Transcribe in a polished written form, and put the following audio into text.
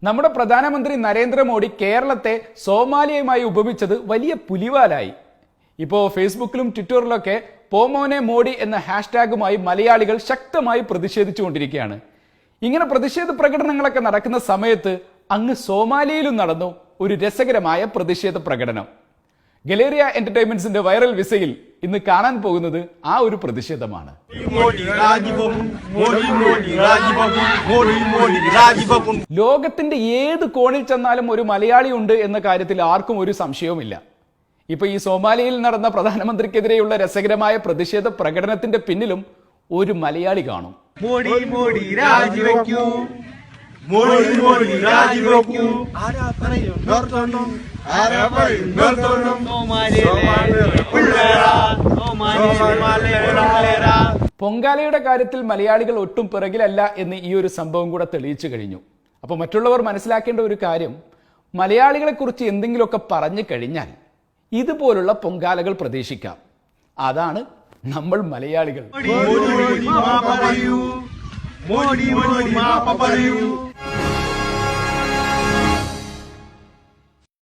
നമ്മുടെ പ്രധാനമന്ത്രി നരേന്ദ്രമോദി കേരളത്തെ സോമാലിയയുമായി ഉപമിച്ചത് വലിയ പുലിവാലായി. ഇപ്പോൾ ഫേസ്ബുക്കിലും ട്വിറ്ററിലൊക്കെ പോമോനെ മോഡി എന്ന ഹാഷ്ടാഗുമായി മലയാളികൾ ശക്തമായി പ്രതിഷേധിച്ചുകൊണ്ടിരിക്കുകയാണ്. ഇങ്ങനെ പ്രതിഷേധ പ്രകടനങ്ങളൊക്കെ നടക്കുന്ന സമയത്ത് അങ്ങ് സോമാലിയയിലും നടന്നു ഒരു രസകരമായ പ്രതിഷേധ പ്രകടനം. ഗലേറിയ എന്റർടൈൻമെന്റ്സിന്റെ വൈറൽ വിസയിൽ ഇന്ന് കാണാൻ പോകുന്നത് ആ ഒരു പ്രതിഷേധമാണ്. ലോകത്തിന്റെ ഏത് കോണിൽ ചെന്നാലും ഒരു മലയാളി ഉണ്ട് എന്ന കാര്യത്തിൽ ആർക്കും ഒരു സംശയവുമില്ല. ഇപ്പൊ ഈ സോമാലിയയിൽ നടന്ന പ്രധാനമന്ത്രിക്കെതിരെയുള്ള രസകരമായ പ്രതിഷേധ പ്രകടനത്തിന്റെ പിന്നിലും ഒരു മലയാളി കാണും. പൊങ്കാലയുടെ കാര്യത്തിൽ മലയാളികൾ ഒട്ടും പിറകിലല്ല എന്ന് ഈ ഒരു സംഭവം കൂടെ തെളിയിച്ചു കഴിഞ്ഞു. അപ്പൊ മറ്റുള്ളവർ മനസ്സിലാക്കേണ്ട ഒരു കാര്യം, മലയാളികളെ കുറിച്ച് എന്തെങ്കിലുമൊക്കെ പറഞ്ഞു കഴിഞ്ഞാൽ ഇതുപോലുള്ള പൊങ്കാലകൾ പ്രതീക്ഷിക്കാം. അതാണ് നമ്മൾ മലയാളികൾ.